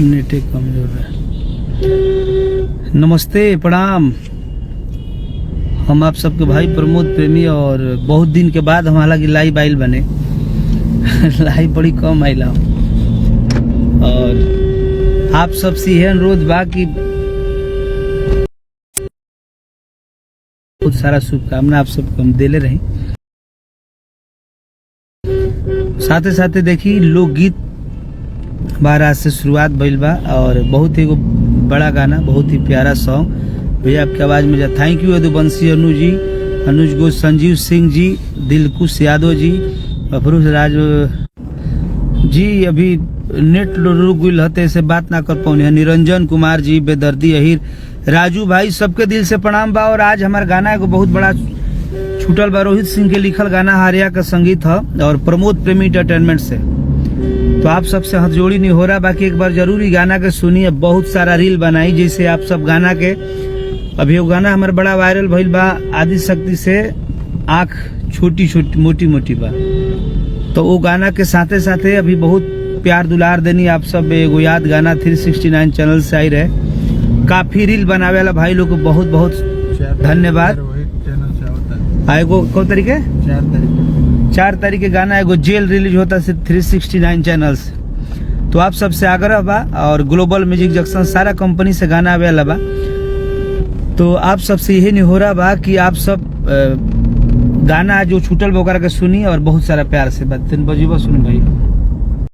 नेटे कमजोर है। नमस्ते, प्रणाम। हम आप सबके भाई प्रमोद प्रेमी, और बहुत दिन के बाद हम हालांकि लाइव आइल बने लाइव बड़ी कम आइला, और आप सब से यह अनुरोध बा कि बहुत सारा शुभकामना आप सबको हम देले रही। साथे साथे देखी लोकगीत बारह से शुरुआत भइल बा, और बहुत ही बड़ा गाना, बहुत ही प्यारा सॉन्ग भैया आपकी आवाज में जा। थैंक यू यदुवंशी अनु जी, अनुज घोष, संजीव सिंह जी, दिलकुश यादव जी, अफरूज राज जी। अभी नेट रुक गई हते से बात ना कर पौने। निरंजन कुमार जी, बेदर्दी अहिर, राजू भाई, सबके दिल से प्रणाम बा। और आज हमारा गाना एगो बहुत बड़ा छूटल बा, रोहित सिंह के लिखल गाना, हारिया का संगीत है, और प्रमोद प्रेमी एंटरटेनमेंट से। तो आप सबसे हाथ जोड़ी नहीं हो रहा, बाकी एक बार जरूरी गाना के सुनिए। बहुत सारा रील बनाई जैसे आप सब गाना के। अभी वो गाना हमारा बड़ा वायरल भइल बा, आदि शक्ति से आँख छोटी छोटी मोटी मोटी बा। तो वो गाना के साथे साथे अभी बहुत प्यार दुलार देनी आप सब। एगो याद गाना 369 चैनल से आई रहे, काफी रील बनावे वाला भाई लोग को बहुत बहुत धन्यवाद। एगो कौन तरीके 4 तारीख के गाना एगो जेल रिलीज होता है 369 चैनल से। तो आप सबसे आग्रह बा, और ग्लोबल म्यूजिक जंक्शन सारा कंपनी से गाना आवे वाला बा। तो आप सबसे यही नहीं हो रहा बा कि आप सब गाना जो छूटल बा ओकरा के सुनी, और बहुत सारा प्यार से बात 3 बजे सुनी भाई।